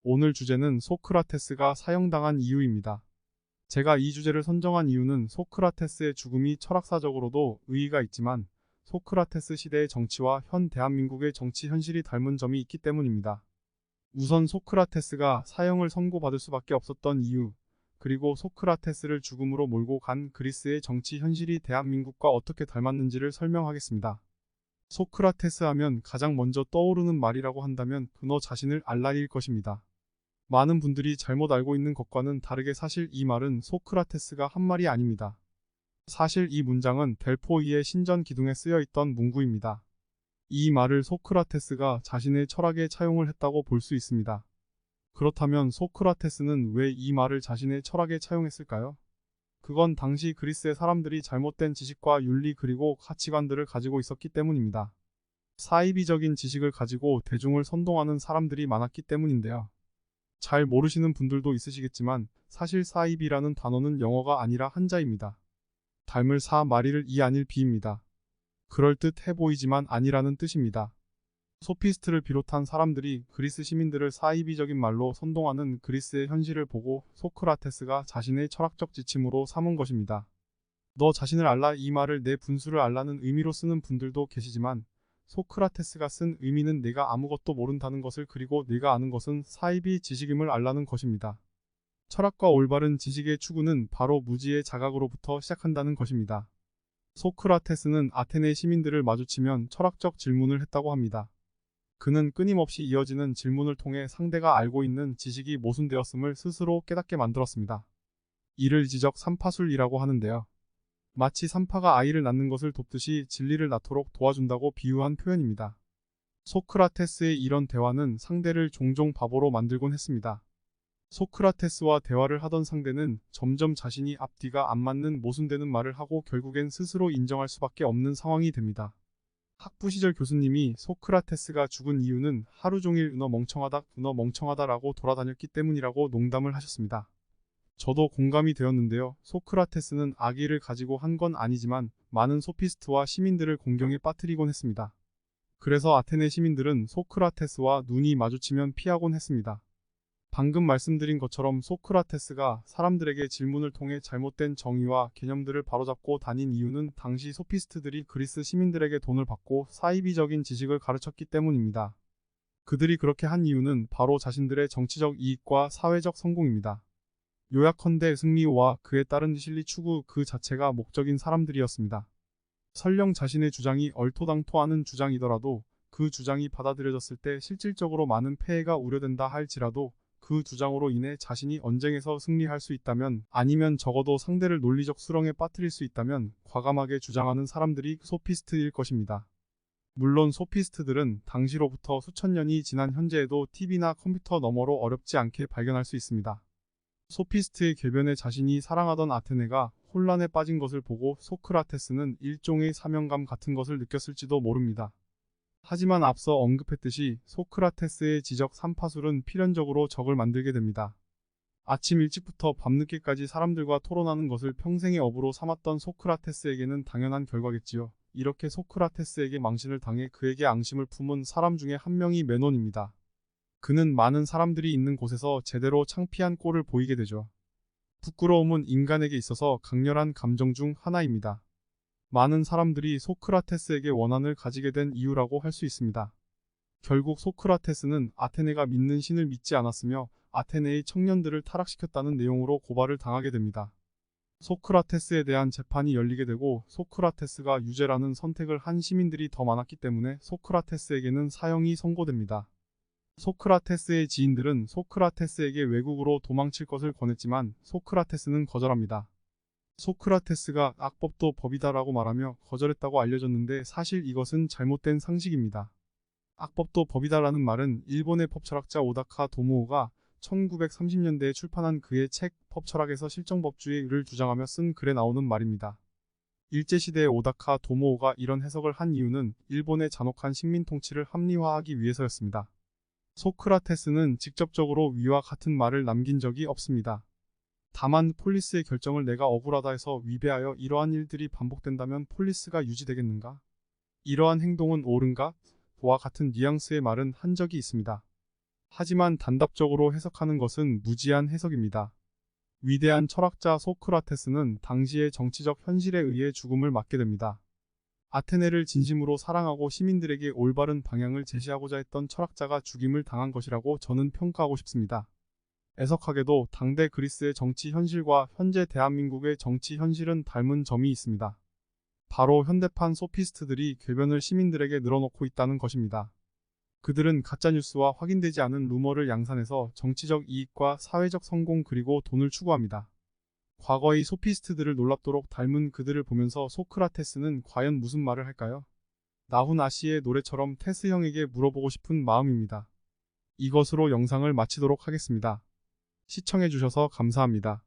오늘 주제는 소크라테스가 사형당한 이유입니다. 제가 이 주제를 선정한 이유는 소크라테스의 죽음이 철학사적으로도 의의가 있지만 소크라테스 시대의 정치와 현 대한민국의 정치 현실이 닮은 점이 있기 때문입니다. 우선 소크라테스가 사형을 선고받을 수밖에 없었던 이유, 그리고 소크라테스를 죽음으로 몰고 간 그리스의 정치 현실이 대한민국과 어떻게 닮았는지를 설명하겠습니다. 소크라테스 하면 가장 먼저 떠오르는 말이라고 한다면 그너 자신을 알라일 것입니다. 많은 분들이 잘못 알고 있는 것과는 다르게 사실 이 말은 소크라테스가 한 말이 아닙니다. 사실 이 문장은 델포이의 신전 기둥에 쓰여 있던 문구입니다. 이 말을 소크라테스가 자신의 철학에 차용을 했다고 볼 수 있습니다. 그렇다면 소크라테스는 왜 이 말을 자신의 철학에 차용했을까요? 그건 당시 그리스의 사람들이 잘못된 지식과 윤리 그리고 가치관들을 가지고 있었기 때문입니다. 사이비적인 지식을 가지고 대중을 선동하는 사람들이 많았기 때문인데요. 잘 모르시는 분들도 있으시겠지만 사실 사이비라는 단어는 영어가 아니라 한자입니다. 닮을 사 마리를 이 아닐 비입니다. 그럴듯해 보이지만 아니라는 뜻입니다. 소피스트를 비롯한 사람들이 그리스 시민들을 사이비적인 말로 선동하는 그리스의 현실을 보고 소크라테스가 자신의 철학적 지침으로 삼은 것입니다. 너 자신을 알라 이 말을 내 분수를 알라는 의미로 쓰는 분들도 계시지만 소크라테스가 쓴 의미는 내가 아무것도 모른다는 것을 그리고 네가 아는 것은 사이비 지식임을 알라는 것입니다. 철학과 올바른 지식의 추구는 바로 무지의 자각으로부터 시작한다는 것입니다. 소크라테스는 아테네 시민들을 마주치면 철학적 질문을 했다고 합니다. 그는 끊임없이 이어지는 질문을 통해 상대가 알고 있는 지식이 모순되었음을 스스로 깨닫게 만들었습니다. 이를 지적 삼파술이라고 하는데요. 마치 산파가 아이를 낳는 것을 돕듯이 진리를 낳도록 도와준다고 비유한 표현입니다. 소크라테스의 이런 대화는 상대를 종종 바보로 만들곤 했습니다. 소크라테스와 대화를 하던 상대는 점점 자신이 앞뒤가 안 맞는 모순되는 말을 하고 결국엔 스스로 인정할 수밖에 없는 상황이 됩니다. 학부 시절 교수님이 소크라테스가 죽은 이유는 하루 종일 은어 멍청하다라고 돌아다녔기 때문이라고 농담을 하셨습니다. 저도 공감이 되었는데요. 소크라테스는 악의를 가지고 한 건 아니지만 많은 소피스트와 시민들을 공경에 빠뜨리곤 했습니다. 그래서 아테네 시민들은 소크라테스와 눈이 마주치면 피하곤 했습니다. 방금 말씀드린 것처럼 소크라테스가 사람들에게 질문을 통해 잘못된 정의와 개념들을 바로잡고 다닌 이유는 당시 소피스트들이 그리스 시민들에게 돈을 받고 사이비적인 지식을 가르쳤기 때문입니다. 그들이 그렇게 한 이유는 바로 자신들의 정치적 이익과 사회적 성공입니다. 요약컨대 승리와 그에 따른 실리 추구 그 자체가 목적인 사람들이었습니다. 설령 자신의 주장이 얼토당토하는 주장이더라도 그 주장이 받아들여졌을 때 실질적으로 많은 폐해가 우려된다 할지라도 그 주장으로 인해 자신이 언쟁에서 승리할 수 있다면 아니면 적어도 상대를 논리적 수렁에 빠뜨릴 수 있다면 과감하게 주장하는 사람들이 소피스트일 것입니다. 물론 소피스트들은 당시로부터 수천 년이 지난 현재에도 TV나 컴퓨터 너머로 어렵지 않게 발견할 수 있습니다. 소피스트의 궤변에 자신이 사랑하던 아테네가 혼란에 빠진 것을 보고 소크라테스는 일종의 사명감 같은 것을 느꼈을지도 모릅니다. 하지만 앞서 언급했듯이 소크라테스의 지적 삼파술은 필연적으로 적을 만들게 됩니다. 아침 일찍부터 밤늦게까지 사람들과 토론하는 것을 평생의 업으로 삼았던 소크라테스에게는 당연한 결과겠지요. 이렇게 소크라테스에게 망신을 당해 그에게 앙심을 품은 사람 중에 한 명이 메논입니다. 그는 많은 사람들이 있는 곳에서 제대로 창피한 꼴을 보이게 되죠. 부끄러움은 인간에게 있어서 강렬한 감정 중 하나입니다. 많은 사람들이 소크라테스에게 원한을 가지게 된 이유라고 할 수 있습니다. 결국 소크라테스는 아테네가 믿는 신을 믿지 않았으며 아테네의 청년들을 타락시켰다는 내용으로 고발을 당하게 됩니다. 소크라테스에 대한 재판이 열리게 되고 소크라테스가 유죄라는 선택을 한 시민들이 더 많았기 때문에 소크라테스에게는 사형이 선고됩니다. 소크라테스의 지인들은 소크라테스에게 외국으로 도망칠 것을 권했지만 소크라테스는 거절합니다. 소크라테스가 악법도 법이다라고 말하며 거절했다고 알려졌는데 사실 이것은 잘못된 상식입니다. 악법도 법이다라는 말은 일본의 법철학자 오다카 도모오가 1930년대에 출판한 그의 책 법철학에서 실정법주의를 주장하며 쓴 글에 나오는 말입니다. 일제시대의 오다카 도모오가 이런 해석을 한 이유는 일본의 잔혹한 식민 통치를 합리화하기 위해서였습니다. 소크라테스는 직접적으로 위와 같은 말을 남긴 적이 없습니다. 다만 폴리스의 결정을 내가 억울하다 해서 위배하여 이러한 일들이 반복된다면 폴리스가 유지되겠는가? 이러한 행동은 옳은가? 와 같은 뉘앙스의 말은 한 적이 있습니다. 하지만 단답적으로 해석하는 것은 무지한 해석입니다. 위대한 철학자 소크라테스는 당시의 정치적 현실에 의해 죽음을 맞게 됩니다. 아테네를 진심으로 사랑하고 시민들에게 올바른 방향을 제시하고자 했던 철학자가 죽임을 당한 것이라고 저는 평가하고 싶습니다. 애석하게도 당대 그리스의 정치 현실과 현재 대한민국의 정치 현실은 닮은 점이 있습니다. 바로 현대판 소피스트들이 궤변을 시민들에게 늘어놓고 있다는 것입니다. 그들은 가짜뉴스와 확인되지 않은 루머를 양산해서 정치적 이익과 사회적 성공 그리고 돈을 추구합니다. 과거의 소피스트들을 놀랍도록 닮은 그들을 보면서 소크라테스는 과연 무슨 말을 할까요? 나훈 아씨의 노래처럼 테스 형에게 물어보고 싶은 마음입니다. 이것으로 영상을 마치도록 하겠습니다. 시청해주셔서 감사합니다.